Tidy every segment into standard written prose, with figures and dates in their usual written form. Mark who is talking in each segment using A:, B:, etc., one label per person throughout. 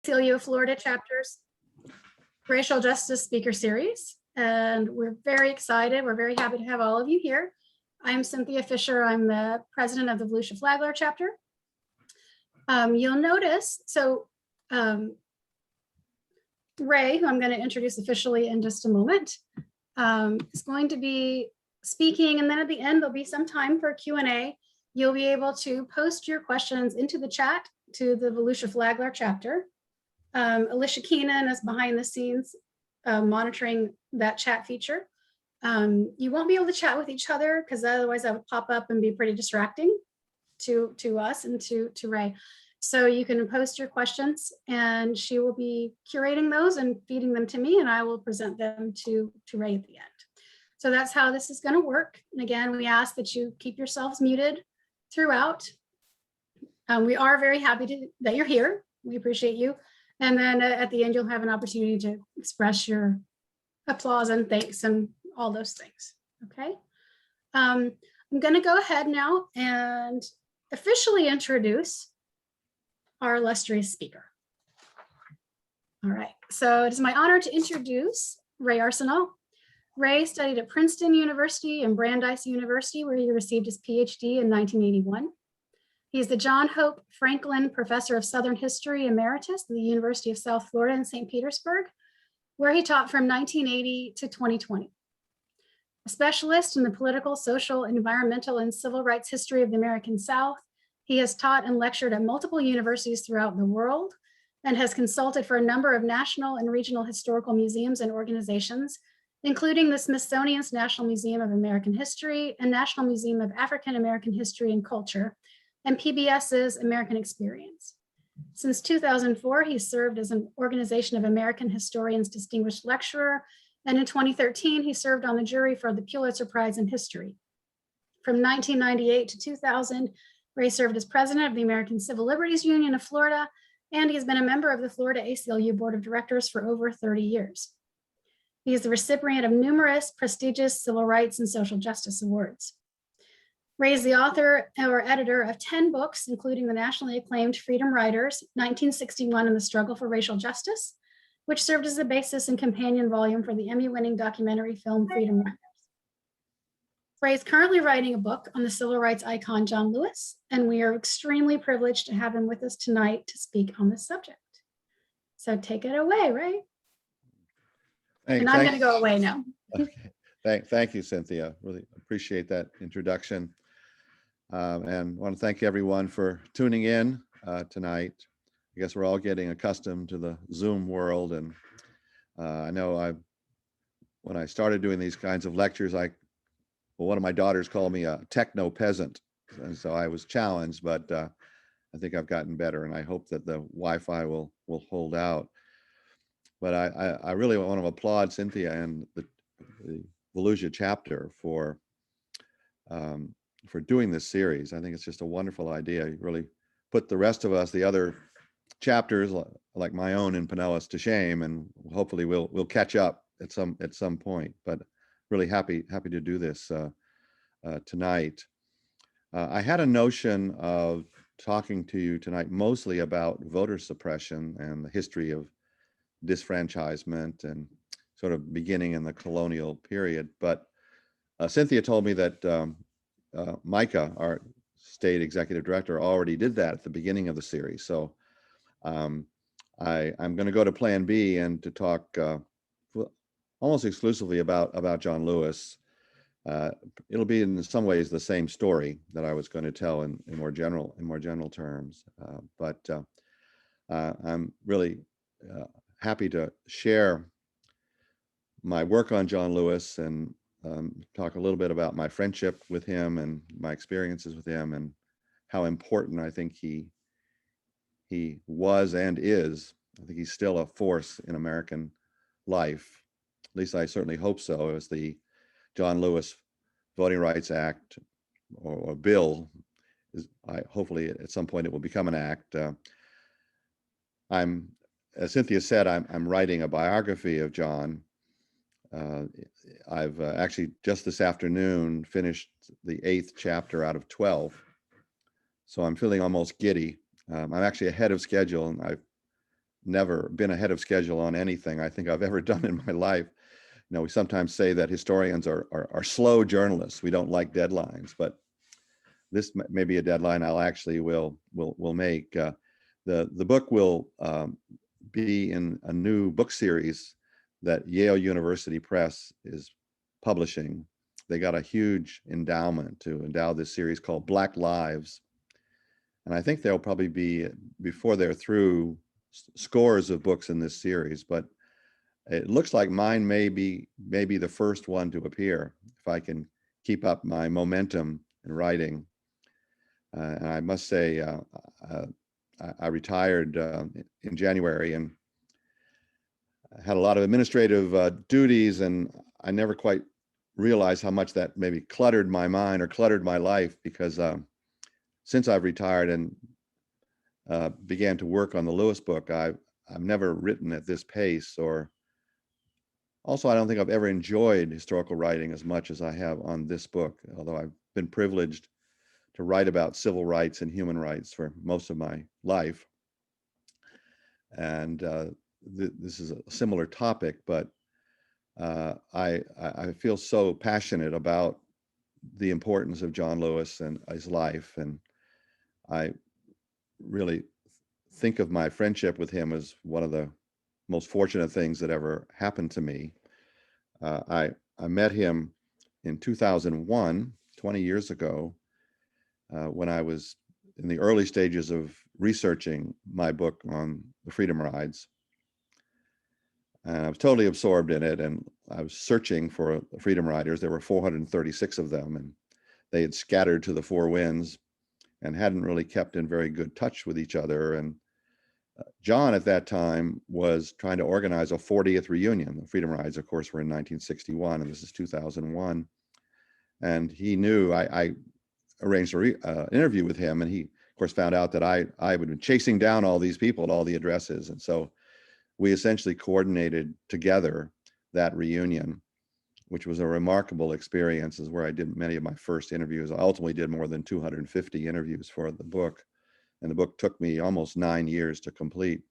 A: Arsenault, Florida chapter's Racial Justice Speaker Series. And we're very excited. We're very happy to have all of you here. I'm Cynthia Fisher. I'm the president of the Volusia Flagler chapter. You'll notice, Ray, who I'm going to introduce officially in just a moment, is going to be speaking, and then at the end there'll be some time for Q&A. You'll be able to post your questions into the chat to the Volusia Flagler chapter. Alicia Keenan is behind the scenes monitoring that chat feature. You won't be able to chat with each other because otherwise that would pop up and be pretty distracting to us and to Ray. So you can post your questions and she will be curating those and feeding them to me, and I will present them to Ray at the end. So that's how this is going to work. And again, we ask that you keep yourselves muted throughout. We are very happy that you're here. We appreciate you. And then at the end, you'll have an opportunity to express your applause and thanks and all those things. Okay. I'm going to go ahead now and officially introduce our illustrious speaker. All right. So it is my honor to introduce Ray Arsenault. Ray studied at Princeton University and Brandeis University, where he received his PhD in 1981. He's the John Hope Franklin Professor of Southern History Emeritus at the University of South Florida in St. Petersburg, where he taught from 1980 to 2020. A specialist in the political, social, environmental, and civil rights history of the American South, he has taught and lectured at multiple universities throughout the world and has consulted for a number of national and regional historical museums and organizations, including the Smithsonian's National Museum of American History and National Museum of African American History and Culture, and PBS's American Experience. Since 2004, he served as an Organization of American Historians Distinguished Lecturer, and in 2013, he served on the jury for the Pulitzer Prize in History. From 1998 to 2000, Ray served as president of the American Civil Liberties Union of Florida, and he has been a member of the Florida ACLU Board of Directors for over 30 years. He is the recipient of numerous prestigious civil rights and social justice awards. Ray is the author or editor of 10 books, including the nationally acclaimed Freedom Riders, 1961 and the Struggle for Racial Justice, which served as the basis and companion volume for the Emmy-winning documentary film Freedom Riders. Ray is currently writing a book on the civil rights icon John Lewis, and we are extremely privileged to have him with us tonight to speak on this subject. So take it away, Ray. And I'm going to go away now.
B: Okay. Thank you, Cynthia. Really appreciate that introduction. And want to thank everyone for tuning in tonight. I guess we're all getting accustomed to the Zoom world. And I know when I started doing these kinds of lectures, one of my daughters called me a techno peasant. And so I was challenged, but I think I've gotten better, and I hope that the Wi-Fi will hold out. But I really want to applaud Cynthia and the Volusia chapter for doing this series. I think it's just a wonderful idea. You really put the rest of us, the other chapters like my own in Pinellas, to shame, and hopefully we'll catch up at some point. But really happy to do this tonight. I had a notion of talking to you tonight mostly about voter suppression and the history of disfranchisement and sort of beginning in the colonial period. But Cynthia told me that Micah, our state executive director, already did that at the beginning of the series. So I'm going to go to Plan B and to talk almost exclusively about John Lewis. It'll be in some ways the same story that I was going to tell in more general terms. But I'm really happy to share my work on John Lewis and talk a little bit about my friendship with him and my experiences with him and how important I think he was and is. I think he's still a force in American life. At least I certainly hope so. As the John Lewis Voting Rights Act or bill hopefully at some point it will become an act. As Cynthia said, I'm writing a biography of John. I've actually just this afternoon finished the 8th chapter out of 12. So I'm feeling almost giddy. I'm actually ahead of schedule, and I've never been ahead of schedule on anything I think I've ever done in my life. You know, we sometimes say that historians are slow journalists. We don't like deadlines, but this may be a deadline I'll actually will make. The book will be in a new book series that Yale University Press is publishing. They got a huge endowment to endow this series called Black Lives. And I think there'll probably be, before they're through, scores of books in this series, but it looks like mine may be the first one to appear if I can keep up my momentum in writing. And I must say, I retired in January and had a lot of administrative duties, and I never quite realized how much that maybe cluttered my mind or cluttered my life, because since I've retired and began to work on the Lewis book, I've never written at this pace, or also I don't think I've ever enjoyed historical writing as much as I have on this book, although I've been privileged to write about civil rights and human rights for most of my life. And this is a similar topic, but I feel so passionate about the importance of John Lewis and his life, and I really think of my friendship with him as one of the most fortunate things that ever happened to me. I met him in 2001, 20 years ago, when I was in the early stages of researching my book on the Freedom Rides. And I was totally absorbed in it, and I was searching for the Freedom Riders. There were 436 of them, and they had scattered to the four winds and hadn't really kept in very good touch with each other. And John at that time was trying to organize a 40th reunion. The Freedom Rides, of course, were in 1961, and this is 2001. And he knew, I arranged an interview with him, and he, of course, found out that I had been chasing down all these people at all the addresses. And so we essentially coordinated together that reunion, which was a remarkable experience. Is where I did many of my first interviews. I ultimately did more than 250 interviews for the book, and the book took me almost 9 years to complete.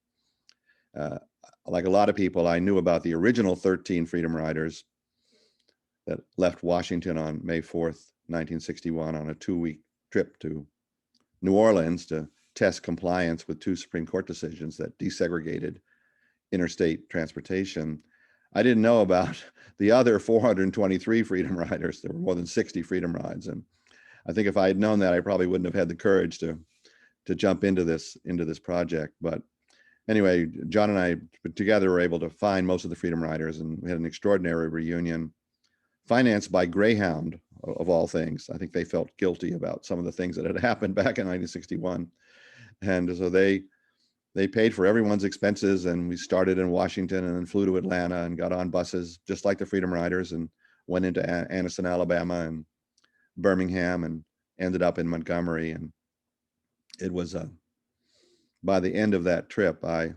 B: Like a lot of people, I knew about the original 13 Freedom Riders that left Washington on May 4th, 1961, on a 2-week trip to New Orleans to test compliance with 2 Supreme Court decisions that desegregated interstate transportation. I didn't know about the other 423 Freedom Riders. There were more than 60 Freedom Rides, and I think if I had known that, I probably wouldn't have had the courage to jump into this project. But anyway, John and I together were able to find most of the Freedom Riders, and we had an extraordinary reunion, financed by Greyhound, of all things. I think they felt guilty about some of the things that had happened back in 1961, and so they paid for everyone's expenses, and we started in Washington and then flew to Atlanta and got on buses just like the Freedom Riders and went into Anniston, Alabama, and Birmingham, and ended up in Montgomery. And it was by the end of that trip, I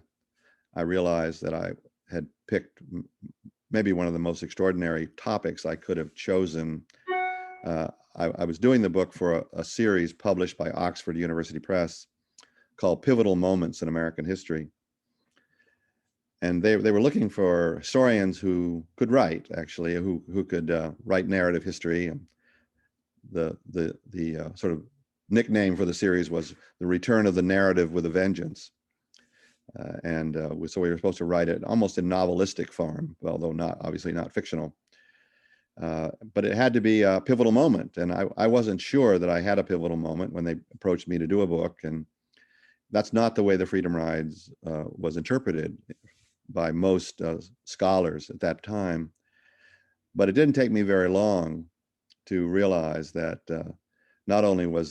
B: realized that I had picked maybe one of the most extraordinary topics I could have chosen. I was doing the book for a series published by Oxford University Press called Pivotal Moments in American History. And they were looking for historians who could write, actually, who could write narrative history. The sort of nickname for the series was The Return of the Narrative with a Vengeance. So we were supposed to write it almost in novelistic form, although obviously not fictional. But it had to be a pivotal moment. And I wasn't sure that I had a pivotal moment when they approached me to do a book. And that's not the way the Freedom Rides was interpreted by most scholars at that time. But it didn't take me very long to realize that not only were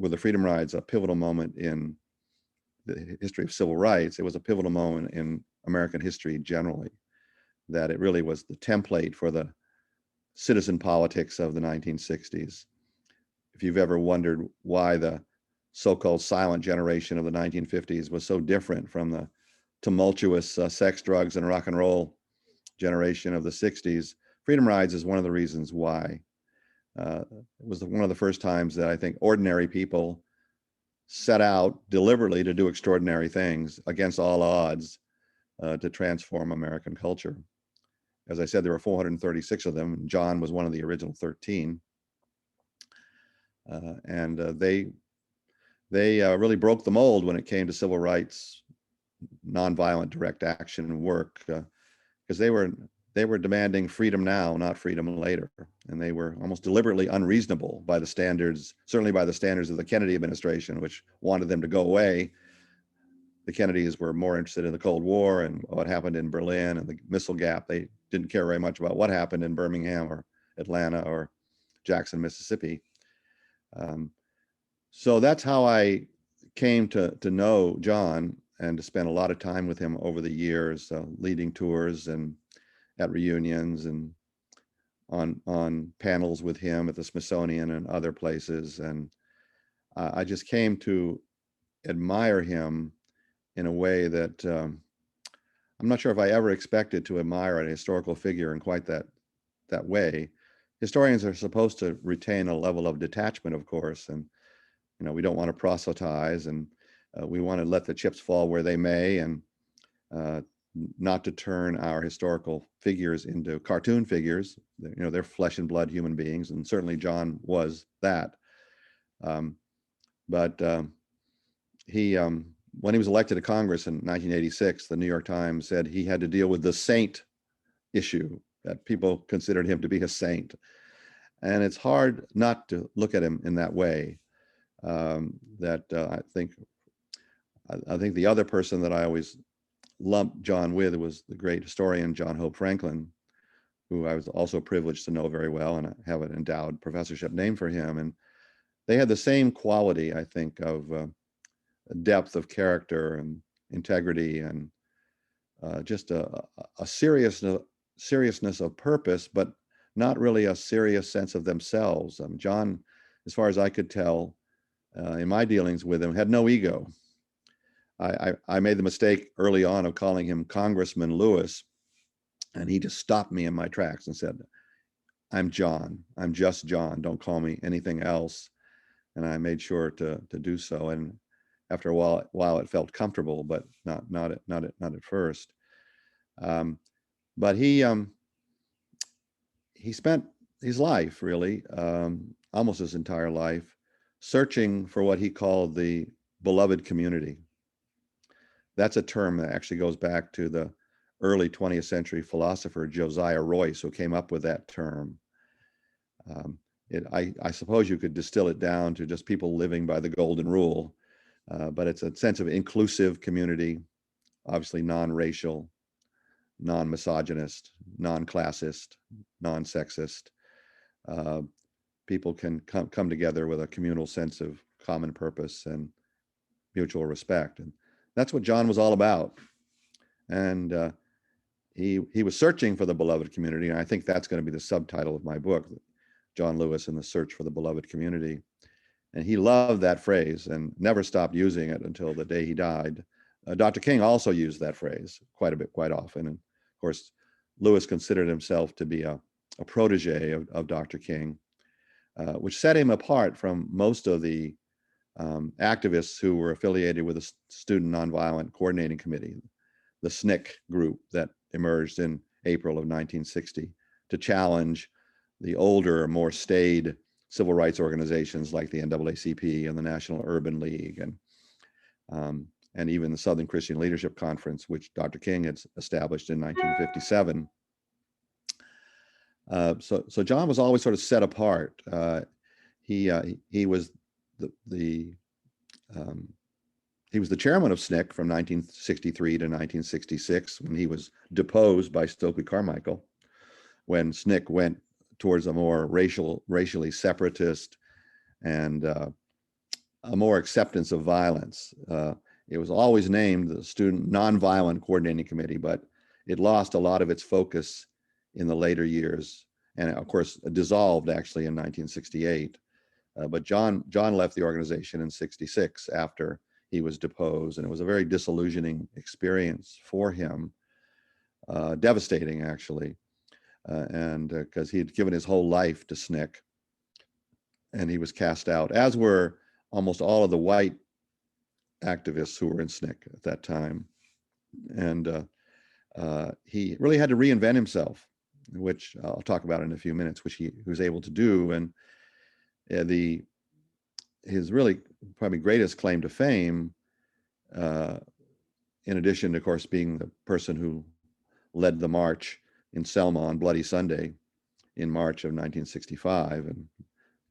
B: the Freedom Rides a pivotal moment in the history of civil rights, it was a pivotal moment in American history generally, that it really was the template for the citizen politics of the 1960s. If you've ever wondered why the so-called silent generation of the 1950s was so different from the tumultuous sex, drugs, and rock and roll generation of the 60s, Freedom Rides is one of the reasons why. It was one of the first times that I think ordinary people set out deliberately to do extraordinary things against all odds to transform American culture. As I said, there were 436 of them, and John was one of the original 13. And they really broke the mold when it came to civil rights, nonviolent direct action work, because they were demanding freedom now, not freedom later. And they were almost deliberately unreasonable by the standards, certainly by the standards of the Kennedy administration, which wanted them to go away. The Kennedys were more interested in the Cold War and what happened in Berlin and the missile gap. They didn't care very much about what happened in Birmingham or Atlanta or Jackson, Mississippi. So that's how I came to know John and to spend a lot of time with him over the years, leading tours and at reunions and on panels with him at the Smithsonian and other places. And I just came to admire him in a way that I'm not sure if I ever expected to admire a historical figure in quite that way. Historians are supposed to retain a level of detachment, of course, and we don't want to proselytize, and we want to let the chips fall where they may, and not to turn our historical figures into cartoon figures. They're flesh and blood human beings, and certainly John was that. But when he was elected to Congress in 1986, the New York Times said he had to deal with the saint issue, that people considered him to be a saint. And it's hard not to look at him in that way. I think the other person that I always lumped John with was the great historian John Hope Franklin, who I was also privileged to know very well, and I have an endowed professorship named for him. And they had the same quality, I think, of depth of character and integrity, and just a seriousness of purpose, but not really a serious sense of themselves. John, as far as I could tell, in my dealings with him, had no ego. I made the mistake early on of calling him Congressman Lewis, and he just stopped me in my tracks and said, "I'm John. I'm just John. Don't call me anything else." And I made sure to do so. And after a while, it felt comfortable, but not at first. But he spent his life, really, almost his entire life, searching for what he called the beloved community. That's a term that actually goes back to the early 20th century philosopher Josiah Royce, who came up with that term. I suppose you could distill it down to just people living by the golden rule, but it's a sense of inclusive community, obviously non-racial, non-misogynist, non-classist, non-sexist. People can come together with a communal sense of common purpose and mutual respect. And that's what John was all about. And he was searching for the beloved community. And I think that's going to be the subtitle of my book, John Lewis and the Search for the Beloved Community. And he loved that phrase and never stopped using it until the day he died. Dr. King also used that phrase quite often. And of course, Lewis considered himself to be a protege of Dr. King, which set him apart from most of the activists who were affiliated with the Student Nonviolent Coordinating Committee, the SNCC group that emerged in April of 1960 to challenge the older, more staid civil rights organizations like the NAACP and the National Urban League, and even the Southern Christian Leadership Conference, which Dr. King had established in 1957. So John was always sort of set apart. He was he was the chairman of SNCC from 1963 to 1966, when he was deposed by Stokely Carmichael, when SNCC went towards a more racially separatist and a more acceptance of violence. It was always named the Student Nonviolent Coordinating Committee, but it lost a lot of its focus in the later years, and of course dissolved actually in 1968. But John left the organization in 66 after he was deposed, and it was a very disillusioning experience for him, devastating actually, and because he had given his whole life to SNCC, and he was cast out, as were almost all of the white activists who were in SNCC at that time. And he really had to reinvent himself, which I'll talk about in a few minutes, which he was able to do. And his really probably greatest claim to fame, in addition to, of course, being the person who led the march in Selma on Bloody Sunday in March of 1965. And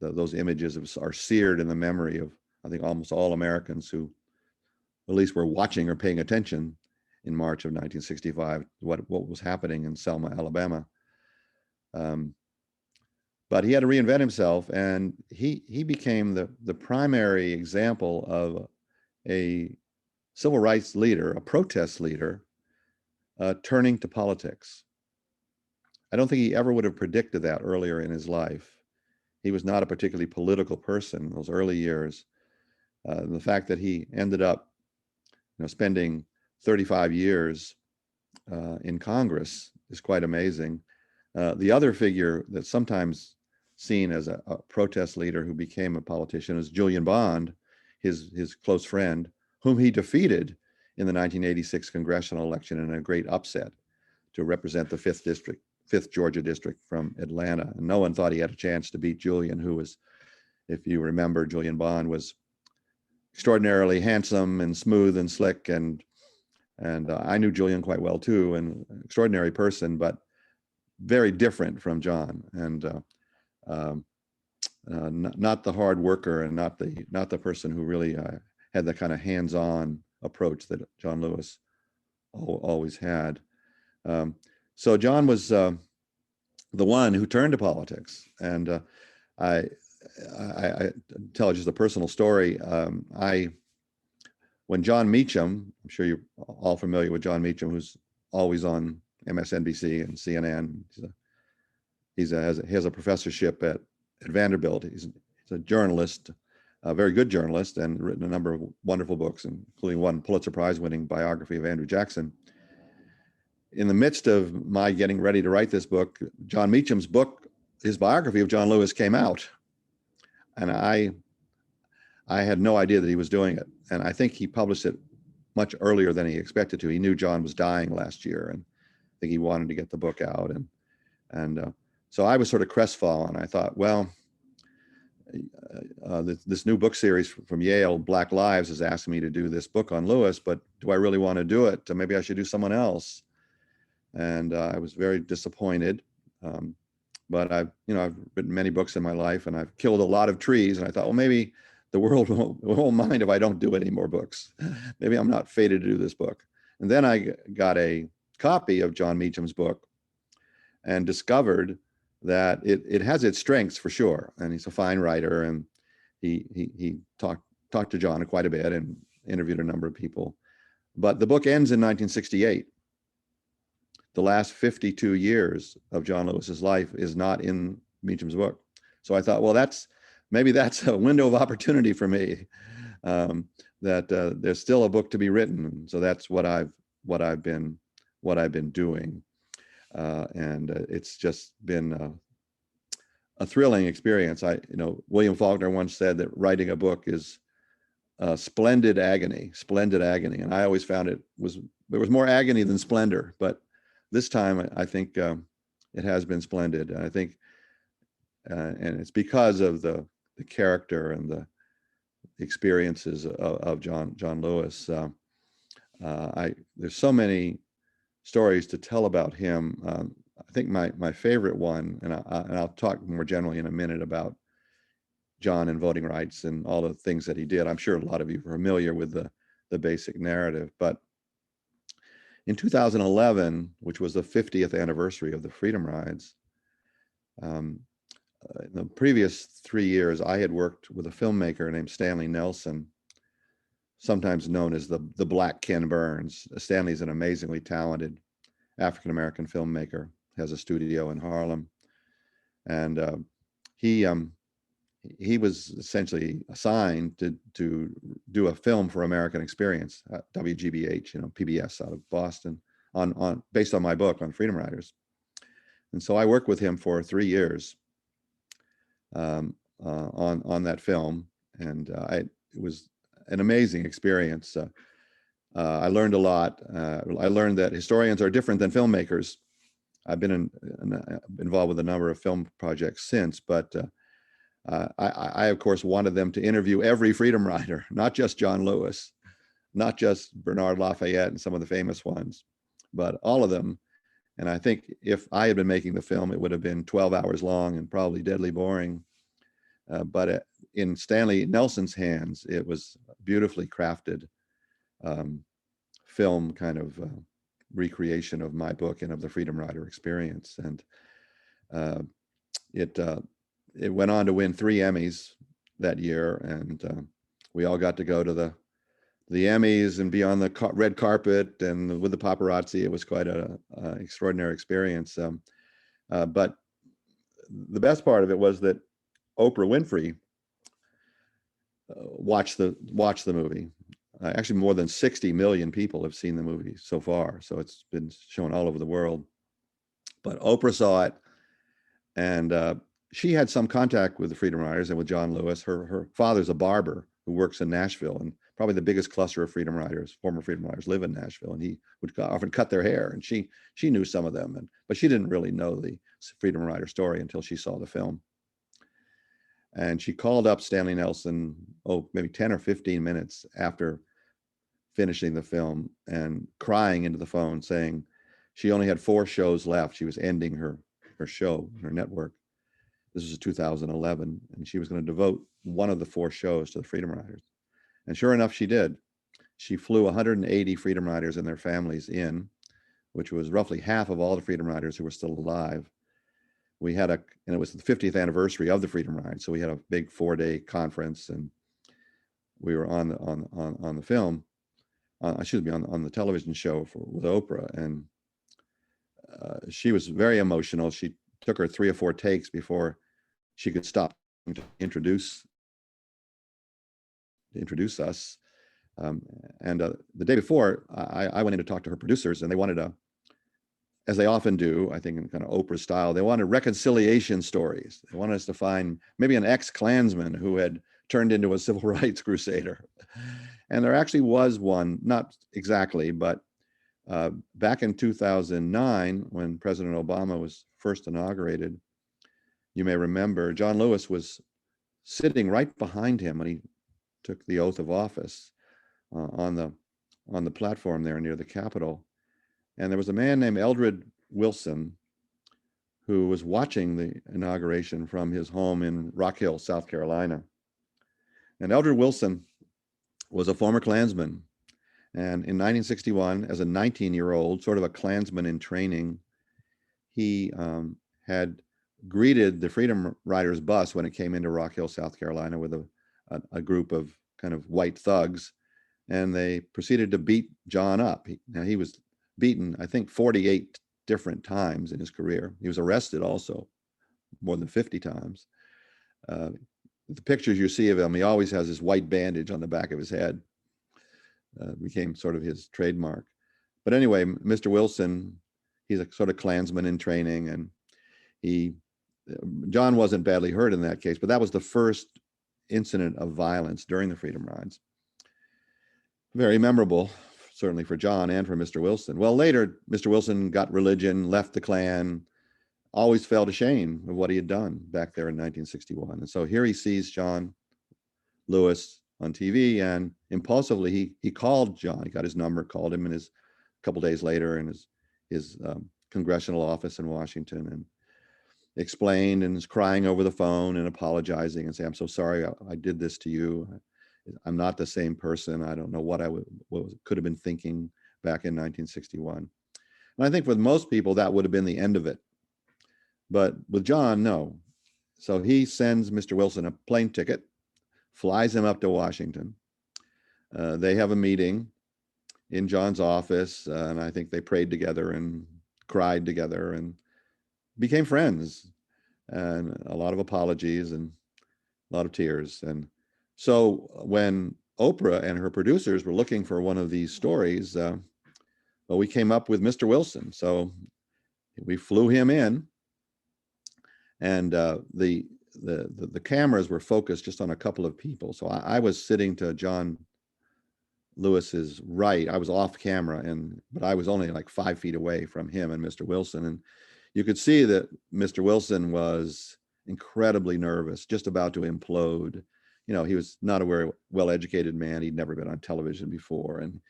B: those images are seared in the memory of, I think, almost all Americans who at least were watching or paying attention in March of 1965, what was happening in Selma, Alabama. But he had to reinvent himself, and he became the primary example of a civil rights leader, a protest leader, turning to politics. I don't think he ever would have predicted that earlier in his life. He was not a particularly political person in those early years. The fact that he ended up, spending 35 years in Congress is quite amazing. The other figure that's sometimes seen as a protest leader who became a politician is Julian Bond, his close friend, whom he defeated in the 1986 congressional election in a great upset to represent the 5th Georgia district from Atlanta. And no one thought he had a chance to beat Julian, who was, if you remember, Julian Bond was extraordinarily handsome and smooth and slick, and I knew Julian quite well too, and an extraordinary person, but very different from John, and not the hard worker, and not the person who really had the kind of hands-on approach that John Lewis always had. So John was the one who turned to politics, and I tell just a personal story. When John Meacham, I'm sure you're all familiar with John Meacham, who's always on MSNBC and CNN. He has a professorship at Vanderbilt. He's a journalist, a very good journalist, and written a number of wonderful books, including one Pulitzer Prize-winning biography of Andrew Jackson. In the midst of my getting ready to write this book, John Meacham's book, his biography of John Lewis, came out. And I had no idea that he was doing it. And I think he published it much earlier than he expected to. He knew John was dying last year, and I think he wanted to get the book out. And so I was sort of crestfallen. I thought, well, this new book series from Yale, Black Lives, has asked me to do this book on Lewis, but do I really want to do it? Maybe I should do someone else. And I was very disappointed. But I've written many books in my life, and I've killed a lot of trees. And I thought, well, maybe the world won't mind if I don't do any more books. Maybe I'm not fated to do this book. And then I got a copy of John Meacham's book and discovered that it has its strengths for sure. And he's a fine writer, and he talked to John quite a bit and interviewed a number of people. But the book ends in 1968. The last 52 years of John Lewis's life is not in Meacham's book. So I thought, well, maybe that's a window of opportunity for me, that there's still a book to be written. So that's what I've been doing. And it's just been a thrilling experience. William Faulkner once said that writing a book is splendid agony. And I always found there was more agony than splendor, but this time I think it has been splendid. And I think, and it's because of the character and the experiences of John Lewis. There's so many stories to tell about him. I think my favorite one, and I'll talk more generally in a minute about John and voting rights and all the things that he did. I'm sure a lot of you are familiar with the basic narrative, but in 2011, which was the 50th anniversary of the Freedom Rides, in the previous 3 years, I had worked with a filmmaker named Stanley Nelson, sometimes known as the Black Ken Burns. Stanley's an amazingly talented African-American filmmaker, has a studio in Harlem. And he was essentially assigned to do a film for American Experience at WGBH, PBS out of Boston, based on my book on Freedom Riders. And so I worked with him for 3 years on that film, and it was an amazing experience. I learned a lot. I learned that historians are different than filmmakers. I've been involved with a number of film projects since, but I, of course, wanted them to interview every freedom rider, not just John Lewis, not just Bernard Lafayette and some of the famous ones, but all of them. And I think if I had been making the film, it would have been 12 hours long and probably deadly boring. But in Stanley Nelson's hands, it was beautifully crafted film kind of recreation of my book and of the Freedom Rider experience. And it went on to win 3 Emmys that year, and we all got to go to the Emmys and be on the red carpet and with the paparazzi. It was quite a extraordinary experience. But the best part of it was that Oprah Winfrey watched the movie. Actually, more than 60 million people have seen the movie so far, so it's been shown all over the world. But Oprah saw it, and she had some contact with the Freedom Riders and with John Lewis. Her father's a barber who works in Nashville, and probably the biggest cluster of Freedom Riders, former Freedom Riders, live in Nashville, and he would often cut their hair, and she knew some of them, but she didn't really know the Freedom Rider story until she saw the film. And she called up Stanley Nelson, maybe 10 or 15 minutes after finishing the film, and crying into the phone, saying she only had 4 shows left. She was ending her show, her network. This was 2011, and she was going to devote one of the 4 shows to the Freedom Riders. And sure enough, she did. She flew 180 Freedom Riders and their families in, which was roughly half of all the Freedom Riders who were still alive. We had and it was the 50th anniversary of the Freedom Ride, so we had a big 4-day conference, and we were on the film, excuse me, on the television show with Oprah, and she was very emotional. She took her 3 or 4 takes before she could stop to introduce us. And the day before, I went in to talk to her producers, and they wanted as they often do, I think in kind of Oprah style, they wanted reconciliation stories. They wanted us to find maybe an ex-Klansman who had turned into a civil rights crusader. And there actually was one, not exactly, but back in 2009, when President Obama was first inaugurated, you may remember John Lewis was sitting right behind him when he took the oath of office on the platform there near the Capitol. And there was a man named Eldred Wilson who was watching the inauguration from his home in Rock Hill, South Carolina. And Eldred Wilson was a former Klansman. And in 1961, as a 19-year-old, sort of a Klansman in training, he had greeted the Freedom Riders bus when it came into Rock Hill, South Carolina, with a group of kind of white thugs, and they proceeded to beat John up. Now, he was beaten, I think, 48 different times in his career. He was arrested also more than 50 times. The pictures you see of him, he always has this white bandage on the back of his head. Became sort of his trademark. But anyway, Mr. Wilson, he's a sort of Klansman in training, and John wasn't badly hurt in that case, but that was the first incident of violence during the Freedom Rides. Very memorable, certainly for John and for Mr. Wilson. Well, later, Mr. Wilson got religion, left the Klan, always felt ashamed of what he had done back there in 1961. And so here he sees John Lewis on TV, and impulsively he called John. He got his number, called him a couple days later in his congressional office in Washington, and explained, and is crying over the phone and apologizing and saying, "I'm so sorry I did this to you. I'm not the same person. I don't know what could have been thinking back in 1961." And I think with most people, that would have been the end of it. But with John, no. So he sends Mr. Wilson a plane ticket, flies him up to Washington. They have a meeting in John's office, and I think they prayed together and cried together and became friends, and a lot of apologies and a lot of tears. And so when Oprah and her producers were looking for one of these stories, well, we came up with Mr. Wilson. So we flew him in, and the cameras were focused just on a couple of people. So I was sitting to John Lewis's right. I was off camera, but I was only like 5 feet away from him and Mr. Wilson. And you could see that Mr. Wilson was incredibly nervous, just about to implode. He was not a very well-educated man. He'd never been on television before. And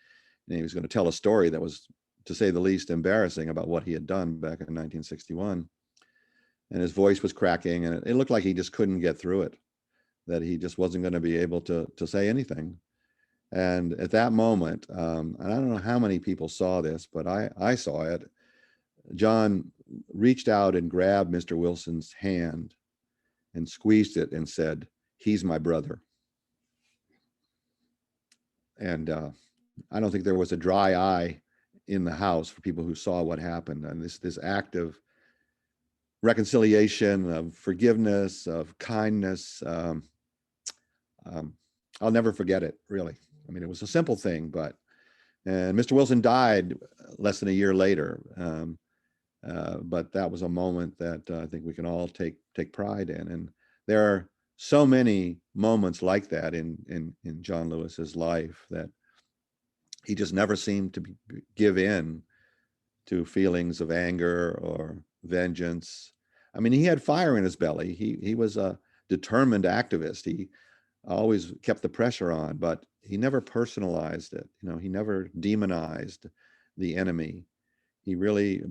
B: he was going to tell a story that was, to say the least, embarrassing about what he had done back in 1961. And his voice was cracking, and it looked like he just couldn't get through it, that he just wasn't going to be able to say anything. And at that moment, and I don't know how many people saw this, but I saw it. John reached out and grabbed Mr. Wilson's hand and squeezed it and said, "He's my brother." And I don't think there was a dry eye in the house for people who saw what happened. And this act of reconciliation, of forgiveness, of kindness, I'll never forget it, really. I mean, it was a simple thing, and Mr. Wilson died less than a year later. But that was a moment that I think we can all take pride in. And there are so many moments like that in John Lewis's life, that he just never seemed to give in to feelings of anger or vengeance. I mean, he had fire in his belly. He was a determined activist. He always kept the pressure on, but he never personalized it. He never demonized the enemy. He really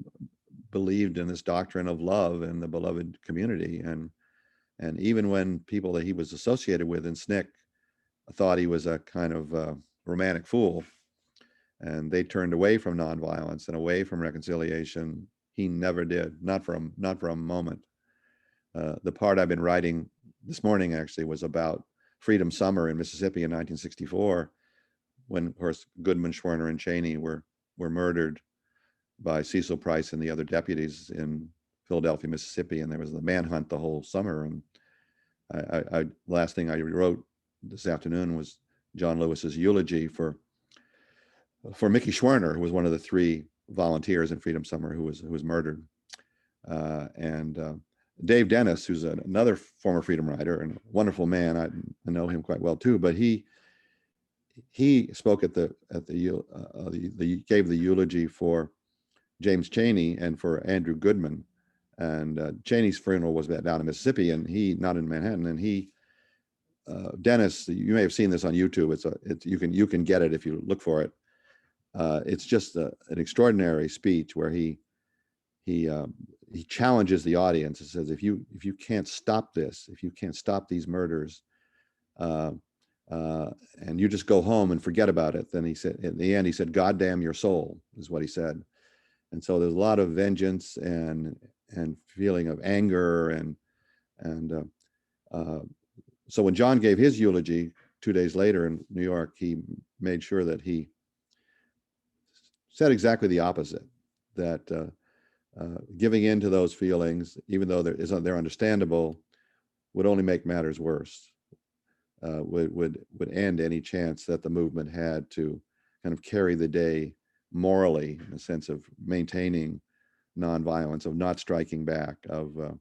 B: believed in this doctrine of love and the beloved community. And even when people that he was associated with in SNCC thought he was a kind of romantic fool, and they turned away from nonviolence and away from reconciliation, he never did, not for a moment. The part I've been writing this morning actually was about Freedom Summer in Mississippi in 1964, when, of course, Goodman, Schwerner, and Cheney were murdered by Cecil Price and the other deputies in Philadelphia, Mississippi, and there was the manhunt the whole summer. And last thing I wrote this afternoon was John Lewis's eulogy for Mickey Schwerner, who was one of the 3 volunteers in Freedom Summer who was murdered. And Dave Dennis, who's another former freedom rider and a wonderful man, I know him quite well too, but he spoke at the gave the eulogy for James Cheney and for Andrew Goodman. And Cheney's funeral was down in Mississippi, and he, not in Manhattan. And Dennis, you may have seen this on YouTube. You can get it if you look for it. It's just an extraordinary speech where he challenges the audience and says, if you can't stop this, if you can't stop these murders, and you just go home and forget about it, then he said, in the end, he said, "God damn your soul," is what he said. And so there's a lot of vengeance and feeling of anger, and so when John gave his eulogy 2 days later in New York, he made sure that he said exactly the opposite, that giving in to those feelings, even though they're understandable, would only make matters worse, would end any chance that the movement had to kind of carry the day morally, in the sense of maintaining nonviolence, of not striking back, of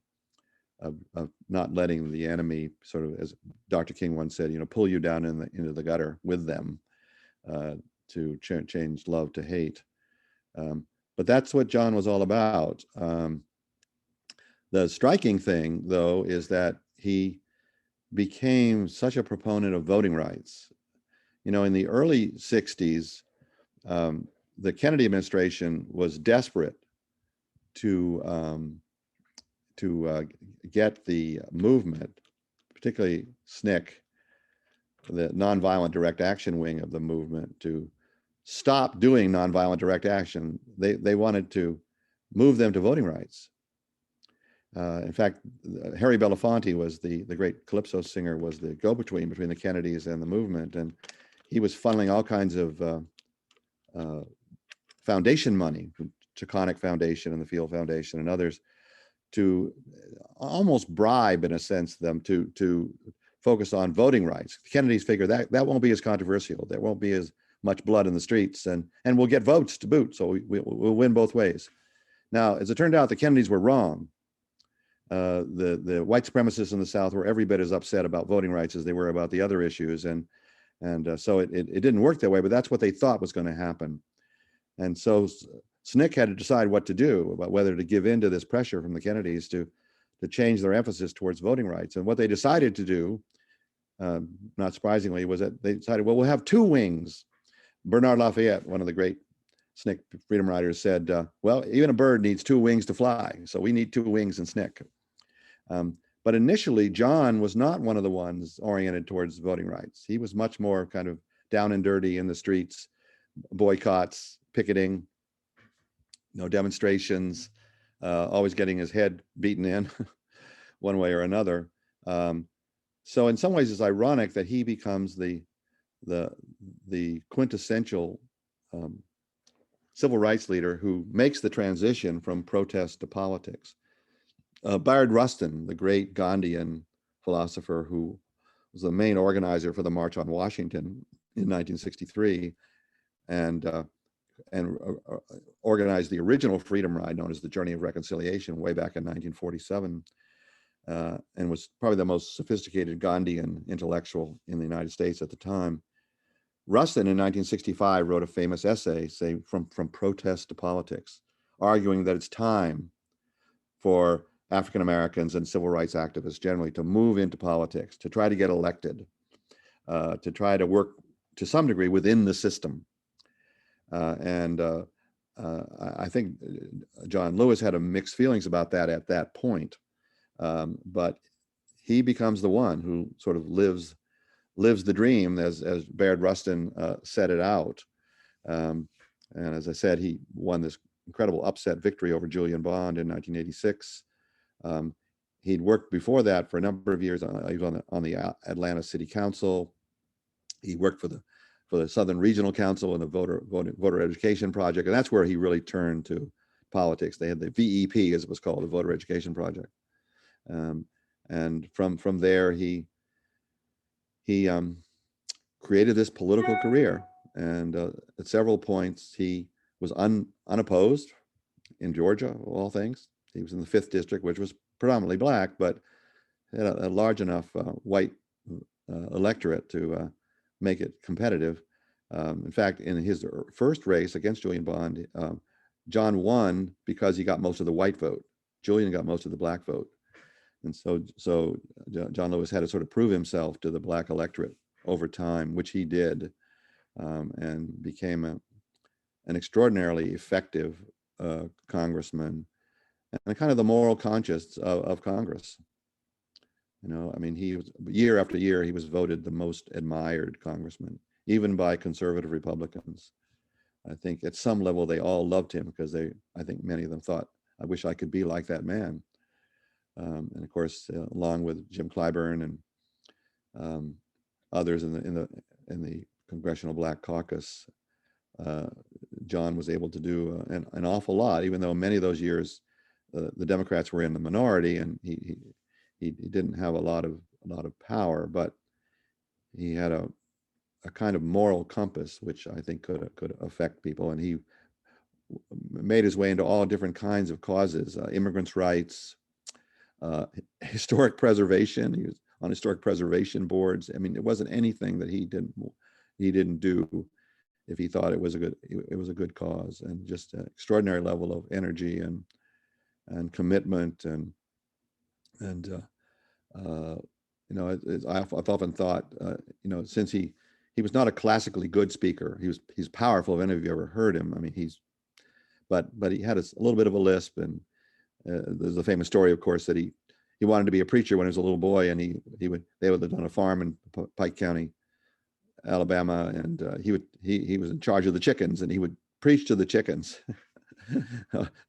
B: not letting the enemy, sort of, as Dr. King once said, pull you down into the gutter with them, to change love to hate. But that's what John was all about. The striking thing, though, is that he became such a proponent of voting rights. In the early 60s, the Kennedy administration was desperate to get the movement, particularly SNCC, the nonviolent direct action wing of the movement, to stop doing nonviolent direct action. They wanted to move them to voting rights. In fact, Harry Belafonte was the great calypso singer, was the go-between between the Kennedys and the movement, and he was funneling all kinds of foundation money from Chaconic Foundation and the Field Foundation and others to almost bribe, in a sense, them to focus on voting rights. The Kennedys figure that won't be as controversial. There won't be as much blood in the streets, and we'll get votes to boot. So we'll win both ways. Now, as it turned out, the Kennedys were wrong. The white supremacists in the South were every bit as upset about voting rights as they were about the other issues, and And so it didn't work that way, but that's what they thought was going to happen. And so SNCC had to decide what to do, about whether to give in to this pressure from the Kennedys to change their emphasis towards voting rights. And what they decided to do, not surprisingly, was that they decided, well, we'll have two wings. Bernard Lafayette, one of the great SNCC freedom riders, said, well, even a bird needs two wings to fly. So we need two wings in SNCC. But initially, John was not one of the ones oriented towards voting rights. He was much more kind of down and dirty in the streets, boycotts, picketing, demonstrations, always getting his head beaten in one way or another. So in some ways, it's ironic that he becomes the quintessential civil rights leader who makes the transition from protest to politics. Bayard Rustin, the great Gandhian philosopher who was the main organizer for the March on Washington in 1963, and organized the original freedom ride known as the Journey of Reconciliation way back in 1947, and was probably the most sophisticated Gandhian intellectual in the United States at the time. Rustin in 1965 wrote a famous essay saying from protest to politics, arguing that it's time for African Americans and civil rights activists generally to move into politics, to try to get elected, to try to work to some degree within the system. I think John Lewis had a mixed feelings about that at that point, but he becomes the one who sort of lives the dream as Bayard Rustin set it out. And as I said, he won this incredible upset victory over Julian Bond in 1986. He'd worked before that for a number of years. He was on the Atlanta City Council. He worked for the Southern Regional Council and the Voter Education Project, and that's where he really turned to politics. They had the VEP, as it was called, the Voter Education Project, and from there he created this political career. And at several points he was unopposed in Georgia, of all things. He was in the 5th district, which was predominantly black, but had a large enough white electorate to make it competitive. In fact, in his first race against Julian Bond, John won because he got most of the white vote. Julian got most of the black vote. And so John Lewis had to sort of prove himself to the black electorate over time, which he did, and became an extraordinarily effective congressman and kind of the moral conscience of Congress. I mean, he was, year after year, he was voted the most admired congressman, even by conservative Republicans. I think at some level they all loved him because I think many of them thought, I wish I could be like that man. And of course, along with Jim Clyburn and others in the Congressional Black Caucus, John was able to do an awful lot, even though many of those years the Democrats were in the minority, and he didn't have a lot of power, but he had a kind of moral compass, which I think could affect people, and he made his way into all different kinds of causes, immigrants' rights, historic preservation. He was on historic preservation boards. I mean, it wasn't anything that he didn't do if he thought it was a good cause, and just an extraordinary level of energy and commitment I've often thought, since he was not a classically good speaker, he's powerful. If any of you ever heard him, I mean, but he had a little bit of a lisp, and there's a famous story, of course, that he wanted to be a preacher when he was a little boy, and they lived on a farm in Pike County, Alabama, and he was in charge of the chickens, and he would preach to the chickens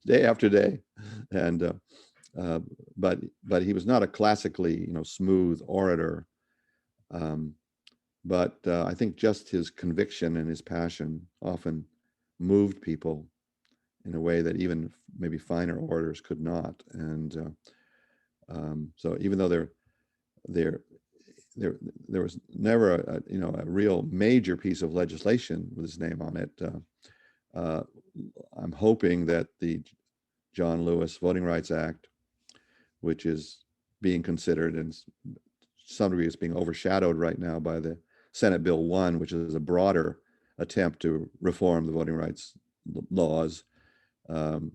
B: day after day, and but he was not a classically smooth orator, but I think just his conviction and his passion often moved people in a way that even maybe finer orators could not. And so even though there was never a real major piece of legislation with his name on it, I'm hoping that the John Lewis Voting Rights Act, which is being considered, and to some degree it's being overshadowed right now by the Senate Bill 1, which is a broader attempt to reform the voting rights laws. And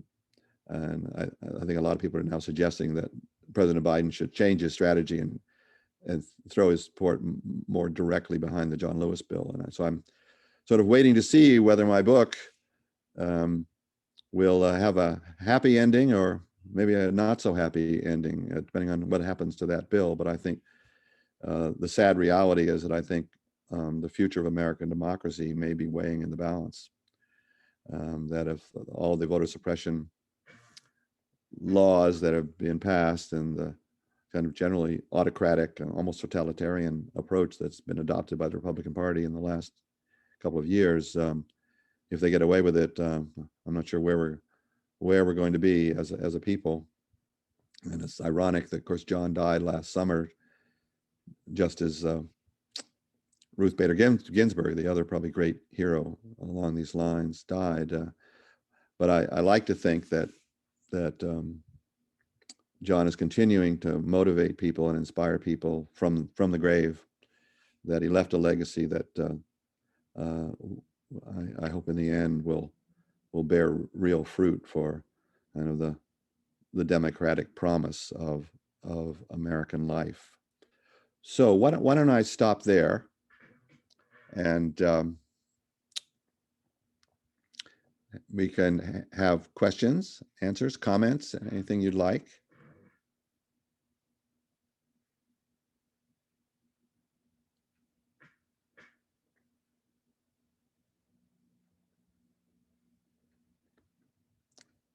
B: I think a lot of people are now suggesting that President Biden should change his strategy and throw his support more directly behind the John Lewis bill. And so I'm sort of waiting to see whether my book will have a happy ending or maybe a not so happy ending, depending on what happens to that bill. But I think the sad reality is that I think the future of American democracy may be weighing in the balance. That if all the voter suppression laws that have been passed and the kind of generally autocratic and almost totalitarian approach that's been adopted by the Republican Party in the last couple of years, if they get away with it, I'm not sure where we're going to be as a people. And it's ironic that, of course, John died last summer, just as Ruth Bader Ginsburg, the other probably great hero along these lines, died. But I like to think that John is continuing to motivate people and inspire people from the grave, that he left a legacy that I hope in the end will bear real fruit for kind of the democratic promise of American life. So why don't I stop there, and we can have questions, answers, comments, anything you'd like.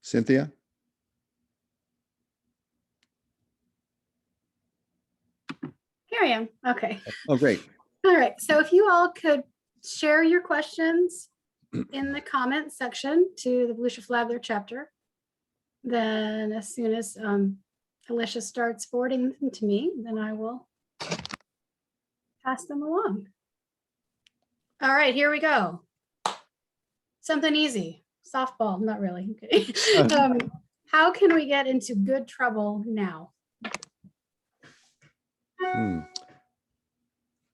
B: Cynthia?
A: Here I am. Okay.
B: Oh, great.
A: All right. So if you all could share your questions in the comment section to the Volusia Flagler chapter, then as soon as Alicia starts forwarding them to me, then I will pass them along. All right, here we go. Something easy. Softball, not really. Okay. How can we get into good trouble now?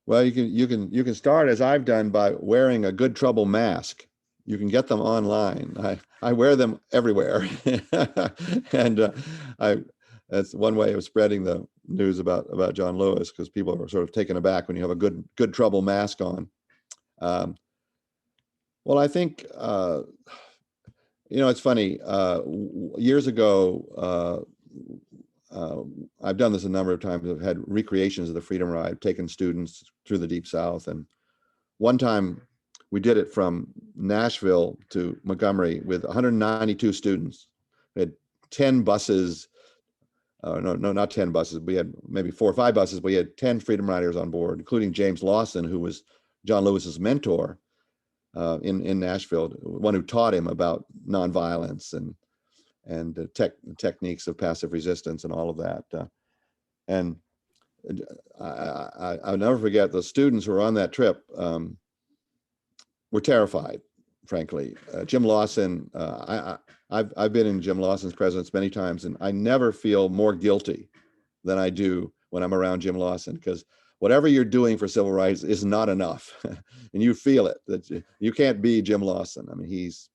B: Well, you can start, as I've done, by wearing a good trouble mask. You can get them online. I wear them everywhere, and that's one way of spreading the news about John Lewis, because people are sort of taken aback when you have a good trouble mask on. Well, I think it's funny. Years ago, I've done this a number of times. I've had recreations of the Freedom Ride, taken students through the Deep South. And one time we did it from Nashville to Montgomery with 192 students. We had 10 buses. No, not 10 buses. We had maybe 4 or 5 buses. But we had 10 Freedom Riders on board, including James Lawson, who was John Lewis's mentor in Nashville, one who taught him about nonviolence and techniques of passive resistance and all of that. And I'll never forget, the students who were on that trip were terrified, frankly. Jim Lawson, I've been in Jim Lawson's presence many times, and I never feel more guilty than I do when I'm around Jim Lawson, because whatever you're doing for civil rights is not enough. And you feel it, that you can't be Jim Lawson. I mean, he's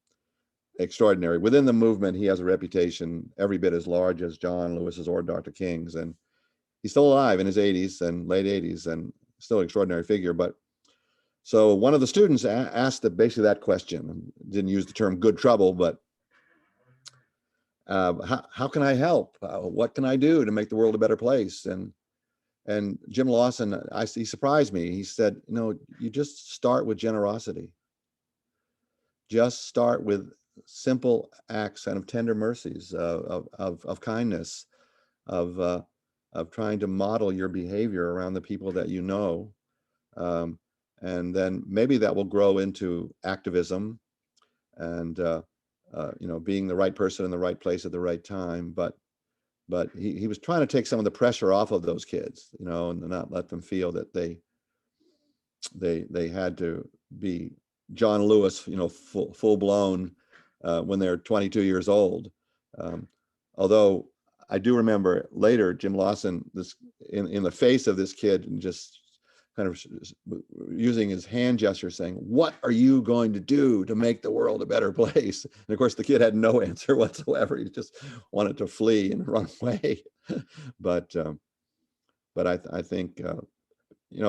B: extraordinary. Within the movement, he has a reputation every bit as large as John Lewis's or Dr. King's, and he's still alive in his 80s and late 80s, and still an extraordinary figure. But so one of the students asked basically that question, didn't use the term good trouble, but how can I help? What can I do to make the world a better place? And Jim Lawson, he surprised me. He said, you just start with generosity. Just start with simple acts and of tender mercies, of kindness, of trying to model your behavior around the people that you know. And then maybe that will grow into activism and being the right person in the right place at the right time. But he was trying to take some of the pressure off of those kids, and not let them feel that they had to be John Lewis, full blown when they're 22 years old. Although I do remember later Jim Lawson, in the face of this kid, and just kind of using his hand gesture saying, "What are you going to do to make the world a better place?" And of course, the kid had no answer whatsoever. He just wanted to flee and run away. but I think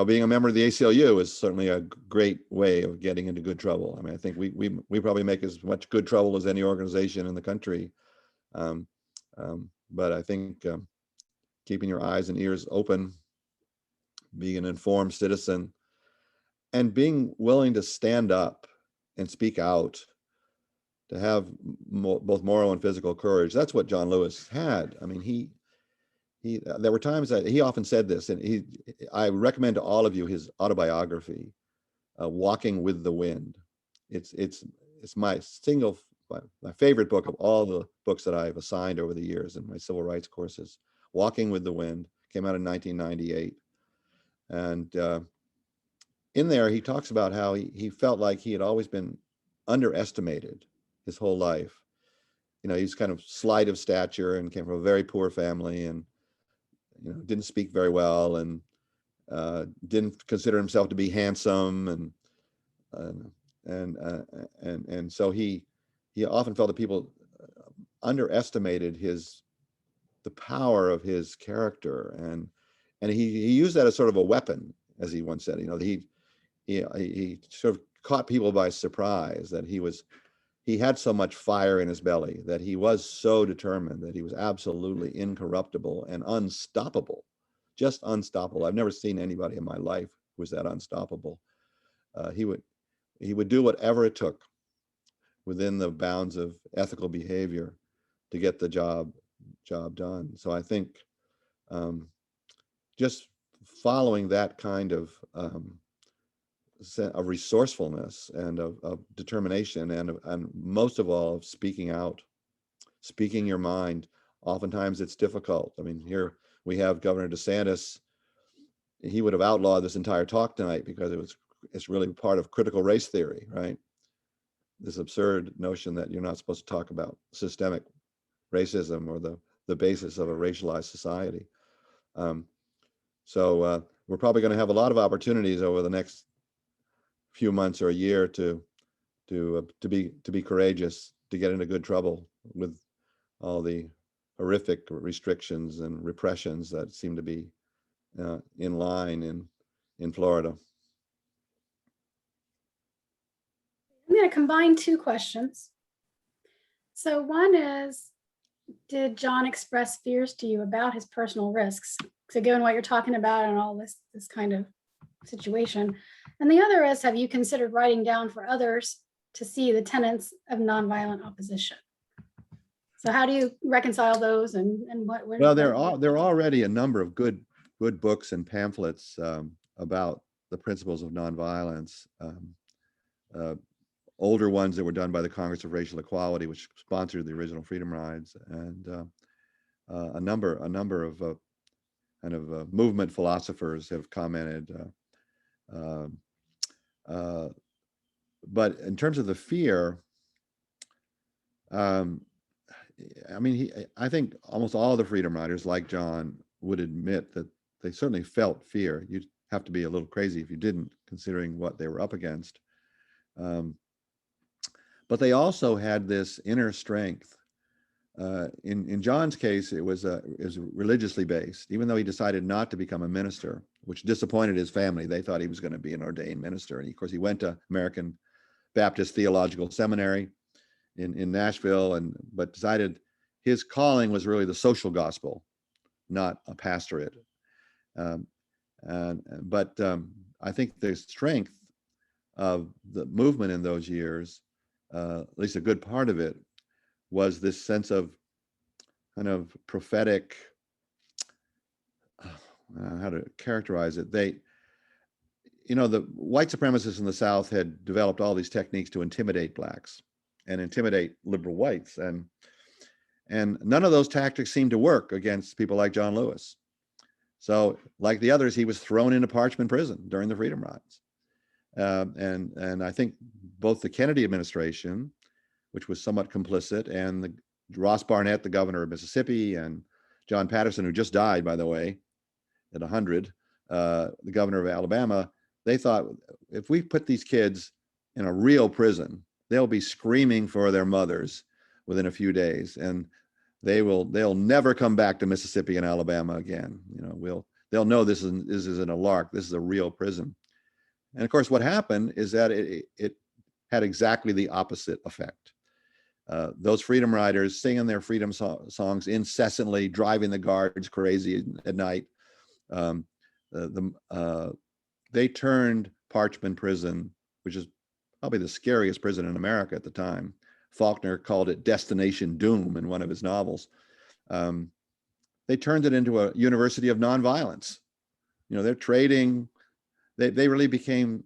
B: being a member of the ACLU is certainly a great way of getting into good trouble. I mean, I think we probably make as much good trouble as any organization in the country. But I think keeping your eyes and ears open, being an informed citizen, and being willing to stand up and speak out, to have both moral and physical courage. That's what John Lewis had. I mean, he there were times that he often said this, and I recommend to all of you his autobiography, Walking with the Wind. It's my favorite book of all the books that I've assigned over the years in my civil rights courses. Walking with the Wind came out in 1998. And in there, he talks about how he felt like he had always been underestimated his whole life. He's kind of slight of stature and came from a very poor family, and didn't speak very well, and didn't consider himself to be handsome, and so he often felt that people underestimated the power of his character, and he used that as sort of a weapon, as he once said. He sort of caught people by surprise, that he had so much fire in his belly, that he was so determined, that he was absolutely incorruptible and unstoppable, just unstoppable. I've never seen anybody in my life who was that unstoppable. He would do whatever it took within the bounds of ethical behavior to get the job done. So I think just following that kind of resourcefulness and of determination, and most of all of speaking out, speaking your mind. Oftentimes it's difficult. I mean, here we have Governor DeSantis. He would have outlawed this entire talk tonight because it's really part of critical race theory, right? This absurd notion that you're not supposed to talk about systemic racism or the basis of a racialized society. So we're probably going to have a lot of opportunities over the next few months or a year to be courageous, to get into good trouble with all the horrific restrictions and repressions that seem to be in line in Florida.
A: I'm going to combine two questions. So one is, did John express fears to you about his personal risks? So given what you're talking about and all this kind of situation. And the other is, have you considered writing down for others to see the tenets of nonviolent opposition? So how do you reconcile those, and what?
B: Well, there are already a number of good books and pamphlets about the principles of nonviolence. Older ones that were done by the Congress of Racial Equality, which sponsored the original Freedom Rides, and a number of kind of movement philosophers have commented. But in terms of the fear, I mean, I think almost all the Freedom Riders, like John, would admit that they certainly felt fear. You'd have to be a little crazy if you didn't, considering what they were up against. But they also had this inner strength. In John's case, it was religiously based, even though he decided not to become a minister, which disappointed his family. They thought he was going to be an ordained minister. And of course, he went to American Baptist Theological Seminary in Nashville, but decided his calling was really the social gospel, not a pastorate. But I think the strength of the movement in those years, at least a good part of it, was this sense of kind of prophetic, how to characterize it. The white supremacists in the South had developed all these techniques to intimidate blacks and intimidate liberal whites. And none of those tactics seemed to work against people like John Lewis. So like the others, he was thrown into Parchman Prison during the Freedom Rides. And I think both the Kennedy administration, which was somewhat complicit, and Ross Barnett, the governor of Mississippi, and John Patterson, who just died, by the way, at 100, the governor of Alabama, they thought if we put these kids in a real prison, they'll be screaming for their mothers within a few days, and they'll never come back to Mississippi and Alabama again. You know, they'll know this isn't a lark. This is a real prison. And of course, what happened is that it had exactly the opposite effect. Those freedom riders singing their freedom songs incessantly, driving the guards crazy at night. They turned Parchman Prison, which is probably the scariest prison in America at the time. Faulkner called it Destination Doom in one of his novels. They turned it into a university of nonviolence. You know, they're trading. They really became,